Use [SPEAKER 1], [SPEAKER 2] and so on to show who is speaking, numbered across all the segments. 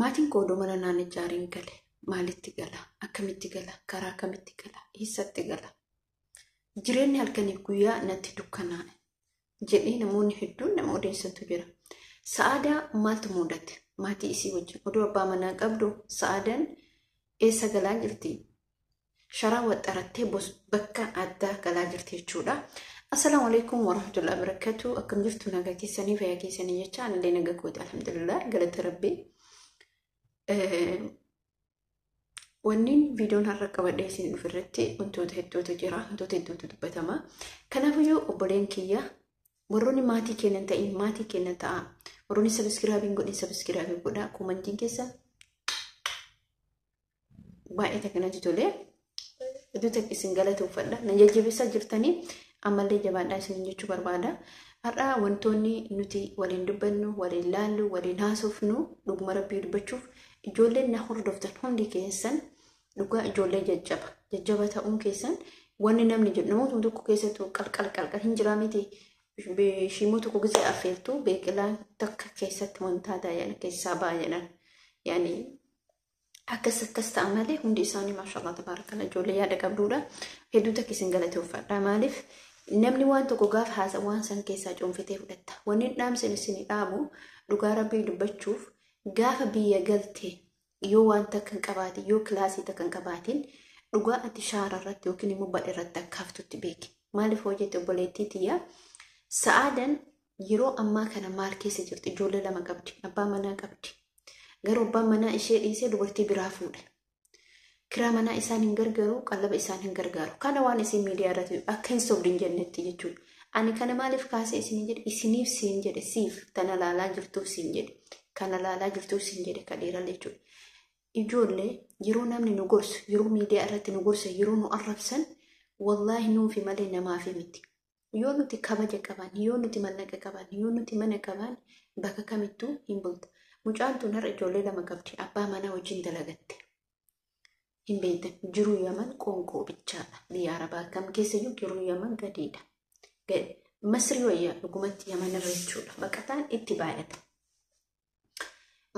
[SPEAKER 1] maatiin koo mana naannoo jaariin gale maalitti gala akkamitti gala karaa akkamitti gala eessatti gala jireenyi halkaniif guyyaa natti dukkanaa'e jedhee namoonni hedduun nama odeessantu jira. Sa'aadaa maaltu mudate maatii isii wajjin oduu abbaa manaa qabdu Sa'aadaan eessa galaa jirti sharaa waxxarattee bakka addaa galaa jirti jechuudha. Assalamu alaikum warahmatullahi wabarakatuh. Akkam jirtu nagaa keessanii fayyaa keessanii jecha anallee nagaa kooti alhamdulillah galata rabbii. Wannin viidiyoon har'a qabadhee isin dhufirratti wantoota hedduutu jira, wantoota hedduutu dubbatama. Kanaafuu obboleen kiyya warroonni maatii kennan ta'in maatii kennan ta'a. Warroonni sabiskiraabiin godhin sabiskiraabii godha. Kumantiin keessa baay'ee takkanatti tolee hedduutu isin galatoofadha. Na jajjabeessaa jirtanii ammallee jabaadhaa isin jechuu barbaada. Har'a wantoonni nuti waliin dubbannu, waliin laallu, waliin haasofnu dhuguma rabbii dubbachuuf ijoolleen na hordoftan hundi keessan dhugaa ijoollee jajjaba ta'uun keessan wanni namni jedhu namoota tokko keessattuu qalqal hin jiraa miti shiimuu tokko gisee affeeltu beeqilaan takka keessatti wantaa daa'yan keessaa baay'anan yaani akkas ta'a malee hundi isaanii maashaallah tabaarakalla ijoollee yaada qabduudha. Hedduu takka isin galateeffadha. Maaliif namni waan tokko gaafa haasa waan san keessaa cuunfitee fudhatta. Wanni dhaamsan isin dhaabu dhugaa rabbii dubbachuuf gaafa biyya galte yoo waan takka hin qabaatin yoo kilaasii takka hin qabaatin dhugaa ati shaara irratti yookiin immoo badha irratti akka haftutti beeki. Maaliif hojjete obboleettii tiyya Sa'aadaan yeroo ammaa kana maal keessa jirti? Ijoollee lama qabdi, abbaa manaa qabdi. Garuu abbaan manaa ishee dhiisee dubartii biraa fuudhe. Kiraa manaa isaan hin gargaaru, qallaba isaan hin gargaaru. Kana waan isin miidiyaa irratti akka hin sobdin jennetti jechuudha. Ani kana maaliif kaasee isin jedhe isiniif siin jedhe siif tana laalaa jirtuuf siin jedhe. Kana laalaa jirtuuf siin jedhe kadheera jechuudha. Ijoollee yeroo namni nu gorsu, yeroo miidiyaa irratti nu gorsu, yeroo nu arrabsan wallaahi nuufi malee namaafi miti. Yoo nuti kabaja qaban, yoo nuti mallaqa qaban, yoo nuti mana qaban bakka kamittuu hin bulta. Mucaan tun har'a ijoollee lama qabdi. Abbaa manaa wajjin dalagatte. Hin beektan jiruu Yaman qoonqoo bichaadha. Biyya Arabaa kam keessayyuu jiruu Yaman gadiidha. Masrii wayyaa dhugumatti Yaman irra jechuudha. Baqataan itti baay'ata.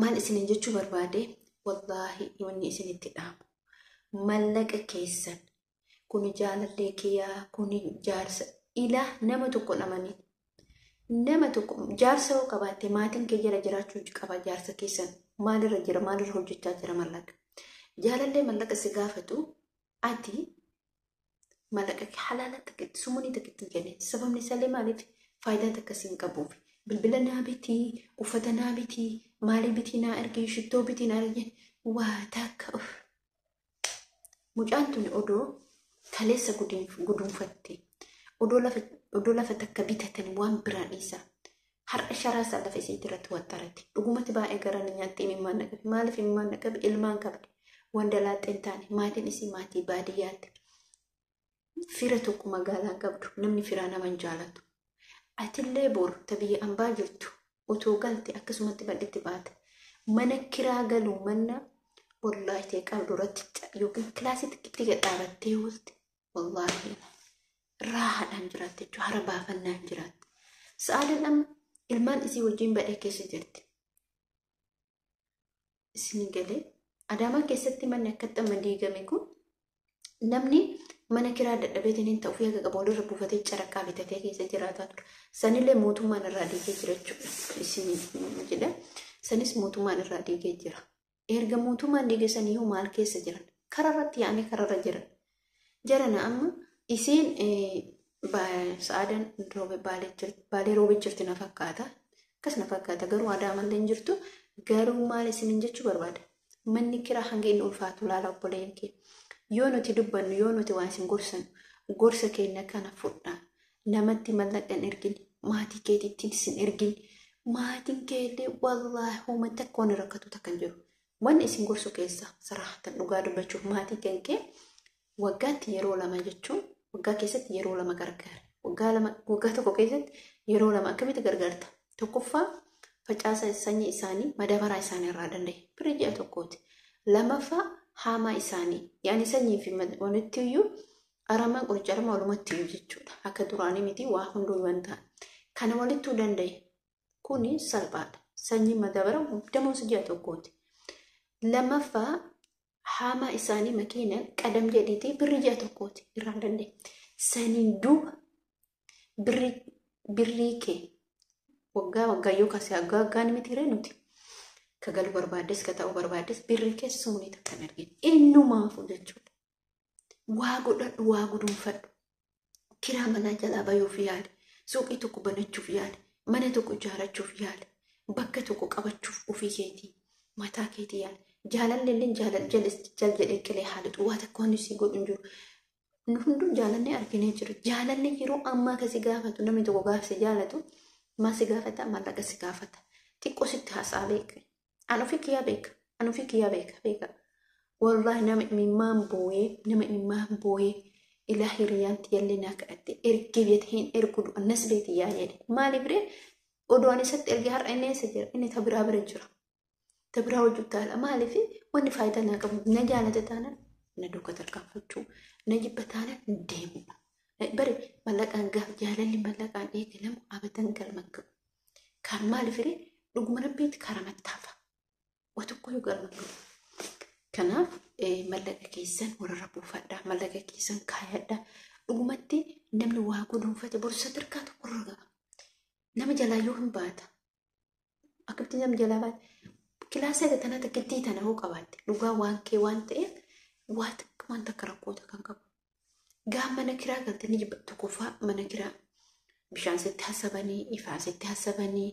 [SPEAKER 1] Maal isinin jechuu barbaade wallaahi wanni isinitti dhaamu. Mallaqa keessan kuni jaalallee kiyyaa kuni jaarsa ilaa nama tokko namanii. Nama tokko jaarsa yoo qabaatte maatiin kee jala jiraachuu qaba jaarsa keessan maalirra jira maalirra hojjechaa jira mallaqa. Jaalallee mallaqa si gaafatu ati mallaqa halaala takkitti sumuunii takkitti kenne sababni isaallee maaliif faayidaa takka siin qabuuf bilbila naa bitii uffata naa bitii maalii bitii naa ergee shittoo bitii naa ergee waa takka mucaan tuni odoo kaleessa gudunfatte odoo lafa takka bitatan waan biraan isaa har'a sharaa isaa lafa isii irratti waxxarate dhugumatti baay'ee garaan nyaatti imimmaan naqabe maaliif imimmaan naqabe ilmaan qabdi wanda laaxeen taane maatiin isii maatii baadiyyaatti fira tokko magaalaa qabdu namni firaa nama hin jaalatu atillee boru tabiyya ambaa jirtu otoo galte akkasumatti badhitti baata mana kiraa galuu manna wallaahi ta'e qabdu irratti yookiin kilaasii xiqqeetti gadhaabattee oolte wallaahi raahaadhaan jiraatte jechuudha hara baafannaan jiraatte. Sa'aadaan amma ilmaan isii wajjin badhee keessa jirti. Isin galee Adaamaa keessatti manni akkatti amma diigame kun namni mana kiraa dadhabeetiin ta'uuf yaga qabu walirra buufatee caraqaa bitatee keessa jiraataa ture. Sanillee mootummaan irraa diigee jira jechuudha. Isin jedha. Sanis mootummaan irraa diigee jira. Erga mootummaan diigee sanii maal keessa jiran? Kararratti yaa'anii kararra jiran. Jarana amma isiin Sa'aadaan baalee roobee jirti na fakkaata. Akkas na fakkaata garuu Adaamallee hin jirtu. Garuu maal isinin jechuu barbaada? Manni kiraa hanga inni ulfaatu laala obboleen kee. Yoo nuti dubbannu yoo nuti waan isin gorsan gorsa keenya kana fudhaa. Namatti mallaqa hin ergin. Maatii keetiitti isin ergin. Maatiin keellee wallaahi hooma takka waan rakkatu takka hin jiru. Wanni isin gorsu keessa saraatan dhugaa dubbachuuf maatii kee waggaatti yeroo lama jechuun waggaa keessatti yeroo lama gargaara. Waggaa tokko keessatti yeroo lama akkamitti gargaarta? Tokkoffaa facaasa sanyii isaanii madabaraa isaanii irraa danda'e. Birrii ji'a tokkooti. Lamaffaa haamaa isaanii yaani sanyii fi walitti iyyuu aramaan qoricha aramaa walumatti iyyuu jechuudha. Akka duraanii miti waa hunduu waan ta'an. Kana walittuu danda'e kuni salphaadha. Sanyii madabara damoos ji'a tokkooti. Lammaffaa hama isaanii makiina qadam jedhiti birri jaa tokkooti irraan dandee. Saniin duuba birrii kee waggaa yoo kasee waggaan miti nuti. Kagalu barbaades ka ta'u barbaades birrii keessa sumni takkan arginu. Innumaafu jechuudha. Waa godhadhu waa gudunfadhu. Kiraa manaa jalaa bayuuf yaale. Suuqii tokko banachuuf yaale. Mana tokko ijaarrachuuf yaale. Bakka tokko qabachuuf ofii keetii mataa keetii yaale. Jaalalleen jal jedhee qilee haalitu waa takka wanti si godhu hin jiru. Nu hunduu jaalallee arginee jiru. Jaalallee yeroo ammaa kasi gaafatu namni tokko gaafse jaalatu maa si gaafata mallaqa si gaafata. Xiqqoo sitti haasaa beeka. Anu fi kiyyaa beeka. Wallahi nama imimmaan booyee ilaa hiriyaanti yallee naa kadhatte ergee beeta hin ergudu annas beeti yaa jedhe. Maaliif ree odoon isatti ergee har'a inni eessa jira? Inni tabiraa bira jira. Tabiraa hojii taala. Maaliif wanni faayidaa naa qabu na jaalate taanaan na duuka tarkaanfachuu na jibba taanaan deemu. Bari mallaqaan gaaf jaalalli mallaqaan eegalamu abatan galman qabu. Kan maaliif ree dhuguma rabbiitti karamattaafa. Watukko yoo galman qabu. Kanaaf mallaqa keessan warra buufadhaa mallaqa keessan kaayadhaa dhugumatti namni waa gudunfate borsa tirkaa tokko irra ga'a. Nama jalaa yoo hin baata akkamitti nama jalaa baata kilaasa gatana takkittii tana hoo qabaatte dhugaa waan kee waan ta'eef waan takka rakkoota kan qabu. Gaa mana kiraa galtanii jibbattu qofaa mana kiraa bishaan sitti hasabanii ifaa sitti hasabanii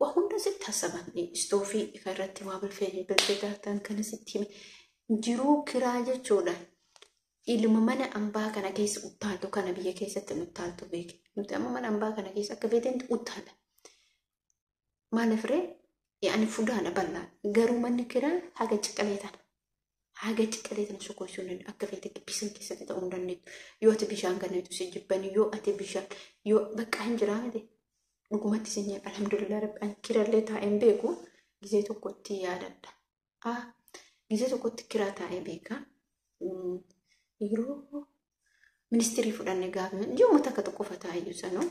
[SPEAKER 1] waa hunda sitti hasabanii istoofii ifa irratti waa bilfeetaan kana sitti hime jiruu kiraa jechuudha. Ilma mana ambaa kana keessa uttaaltu kana biyya keessatti uttaaltu beeke. Nuti amma mana ambaa kana keessa akka beeteenti uttaala. Maaliif ree yaani fuudhaadha bal'aa garuu manni kiraa haga ciqaleetan sokosuun akka feete gibbisan keessatti ta'uu hin dandeettu. Yoo ati bishaan kanatu si jibbanii yoo ati bishaan yoo bakka hin jiraa miti. Dhugumatti si nyaadha alhamdulillah rabbi kirallee taa'een beeku gizee tokkotti yaadadha. Gizee tokkotti kiraa taa'ee beeka. Yeroo ministirii fudhanne gaafa jiru mata akka tokko fataa iyyuu sanoo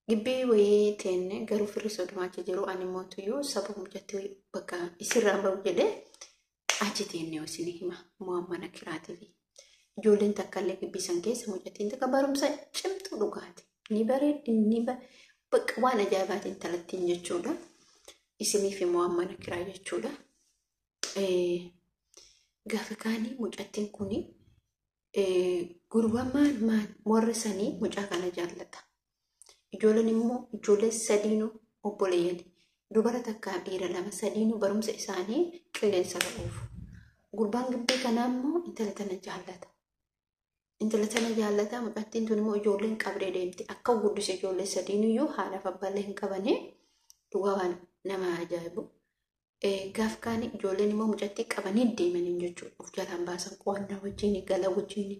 [SPEAKER 1] gibbii wayii teenne garuu firri sodomaa achi jiru ani mootuyyuu saba mucatti bakka isirraan bahu jedhee achi teenne isin hima mo'ammana kiraatiif. Ijoolleen takka illee gibbii san keessa mucattiin takka barumsa cimtuu dhugaati. Ni bareeddi bakka waan ajaa'ibaatiin talattiin jechuudha. Isiniif mo'ammana kiraa jechuudha. Gaafa kaanii mucattiin kuni gurbamaan warri sanii mucaa kana jaallata. Ijoolleen immoo ijoollee sadiinuu obboleeyyan dubara takkaa dhiira lama sadiinuu barumsa isaanii qilleensa ra'uuf. Gurbaan gibbii kanaa immoo intala tana jaallata. Intala tana jaallata mucattiin tun immoo ijoolleen qabree deemti. Akka guddise ijoollee sadiinuyyuu haadhaaf abbaallee hin qabane dhugaa waan nama ajaa'ibu. Gaaf kaanii ijoolleen immoo mucattii qabanii deemanii jechuudha. Of jalaan baasan qo'annaa wajjin gala wajjin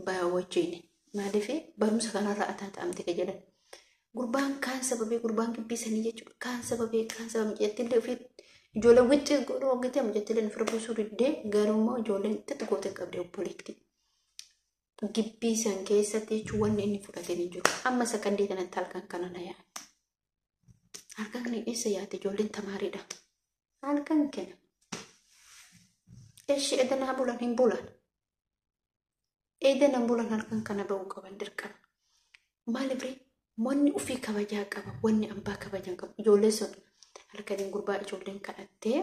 [SPEAKER 1] ba'aa wajjin maaliif barumsa kanarraa ataata'amte jedhan. Gurbaan kaan sababee gurbaan gibbii sanii jechuudha. Kaan sababee mucattillee ofii ijoollee wicci godhuu hojjetee mucattillee ofirra buusuu diddee garuu immoo ijoolleen xixiqqootee qabdee obboleetti. Gibbii san keessatti jechuun wanni inni fudhatanii jiru. Amma sakandii kanatti halkan kana na yaada. Halkan kana eessa yaate ijoolleen tamaariidha. Halkan kana. Eeshi edanaa bulan hin bulan. Edanan bulan halkan kana ba'uu qaban dirqama. Maaliif wanni ofii kabajaa qaba wanni ambaa kabajaa qaba. Ijoollee sun halkaniin gurbaa ijoolleen kadhattee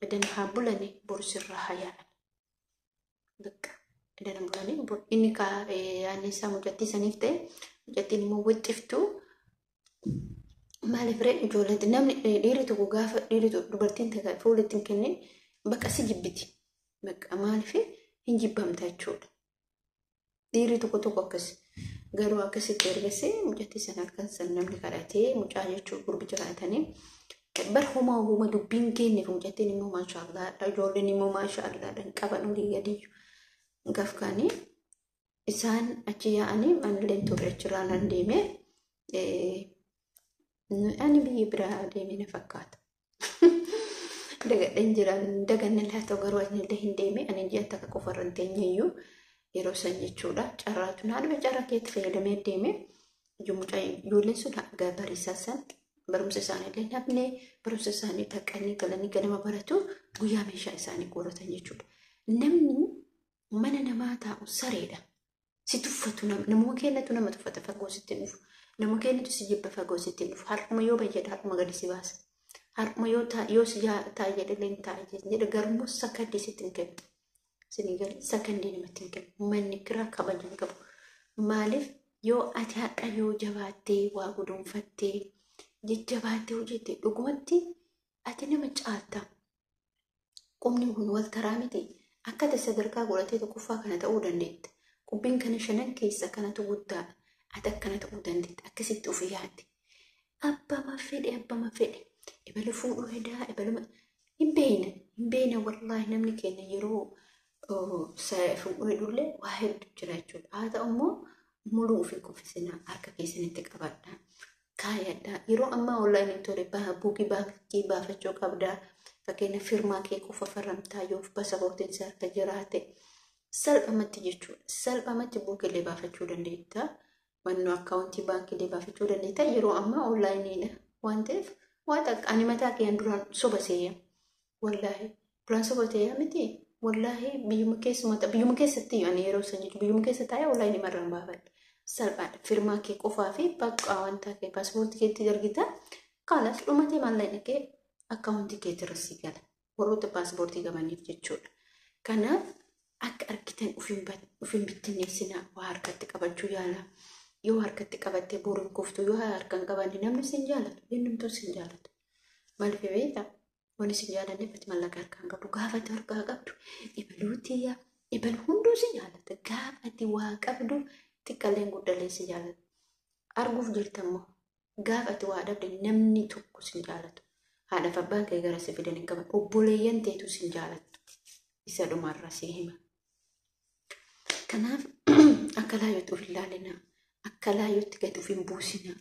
[SPEAKER 1] edanaa haa bulanii borsirraa haa yaa'an. Bakka edanaa bulanii inni yaanni isaa mucattii saniif ta'e mucattiin immoo wixxiftuu. Maaliif ijoollee namni dhiirri tokko gaafa dubartiin fuulatti hin kenne bakka si jibbiti. Bakka maaliif hin jibbamta jechuudha. Dhiirri tokko akkas garuu akkasitti ergasee mucattii sana halkan san namni kadhatee mucaa jechuun gurbicha kadhatanii bar huma dubbiin kenneef mucattiin immoo maashaallah ijoolleen immoo maashaallah dhan qaban olii gadiyyuu. Gaaf kaanii isaan achi yaa'anii manillee turre achirraan an deemee ani biyya biraa deemee na fakkaata. Dagadhan jiraan daganna laata garuu anillee hin deemee ani ji'a takka qofarra hin teenyeyyuu yeroo san jechuudha. Carraatu naannoo carraa keetti fayyadamee deemee ijoolleen sun bariisaa san barumsa isaanii illee namni barumsa isaanii taqqanii galanii ganama baratu guyyaa meeshaa isaanii guurratan jechuudha. Namni mana namaa taa'u sareedha. Si tuffatu namuma keenyatu nama tuffata fagoo sitti dhufu. Nama keenyatu si jibba fagoo sitti dhufu. Har'uma yoo bayyada har'uma gadi si baasa. Har'uma yoo si taa'e jedhalee hin taa'e jedha garuu sakandii sitti hin kennu. Sinii galee sakandii namatti hin kennu. Manni kiraa kabajan qabu. Maaliif yoo ati haqa yoo jabaattee waa gudunfattee jajjabaattee hojjette dhugumatti ati nama caalta. Qubni kun wal taraa miti. Akka sadarkaa godhatee tokkoffaa kana ta'uu dandeetta. Qubbiin kana shanan keessa kanatu guddaadha. Ati akkana ta'uu dandeetta. Akkasitti ofii yaadde. Abbama fedhe. Ibalu fuudhuu hedaa hin beekna wallaahi namni keenya yeroo fuudhuu hedullee waa hedduu jira jechuudha. Haa ta'u immoo muluu ofii qofisina harka keessanitti qabadha. Kaayadha. Yeroo ammaa online tole buukii baankii baafachuu qabda. Fakkeenya firmaa kee qofa farramtaa yoo paaspoortiin isaa harka jiraate salphamatti jechuudha. Salphamatti buukiilee baafachuu dandeetta. Mannoo akkaawuntii baankiilee baafachuu dandeetta. Yeroo ammaa onlaayiniidha waan ta'eef waa ani mataa kee duraan soba seeyya. Wallaahi duraan soba seeyya miti. Wallaahi biyyuma keessatti ani yeroo san jechuudha. Biyyuma keessa taa'ee onlaayinii marraan baafadha. Salphaadha. Firmaa kee qofaa fi bakka wanta kee paaspoortii keetti argita. Kanas dhumatee maallaqni kee akkaawuntii keetti rasii gala. Warroota paaspoortii qabaniif jechuudha. Kanaaf akka argitan ofiin bittinneessinaa waa harkatti qabachuu yaala. Yoo harkatti qabattee boruun kuftu yoo harkaan qabanne namni sin jaalatu. Eenyumtuu sin jaalatu. Maaliif beektaa? Wanni sin jaalanneef ati mallaqa harkaan qabdu. Gaafa ati harkaa qabdu ibaluutiyyaa. Ibalu hunduu sin jaalata. Gaafa ati waa qabdu xiqqalleen guddallee sin jaalatu. Arguuf jirtammoo gaafa ati waa dhabde namni tokko sin jaalatu. Haadha fi abbaan kee gara si fidan hin qaban. Obboleeyyan teetu sin jaalattu. Isa dhumarra si hima. Kanaaf akka laayyootti of ilaalina. Akka laayyootti gadi of hin buusina.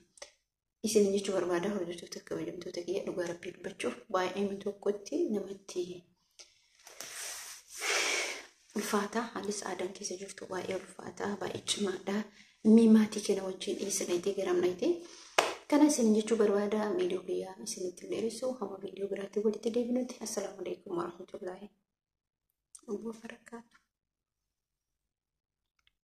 [SPEAKER 1] Isin jechuu barbaada hojjettoota kabajamtoota kiyya dhugaa rabbii dubbachuuf baay'ee tokkotti namatti ulfaataa. Haalis aadaan keessa jirtu baay'ee ulfaataa baay'ee cimaadha. Maatii keenya wajjin dhiyeessinaayitee garamnaayitee. Kana isin jechuu barbaada viidiyoo kiyyaa isinitti dheeressu hamma viidiyoo biraatti walitti deebinutti. Assalaamu alaikum warahmatullaahi wabarakaatuh.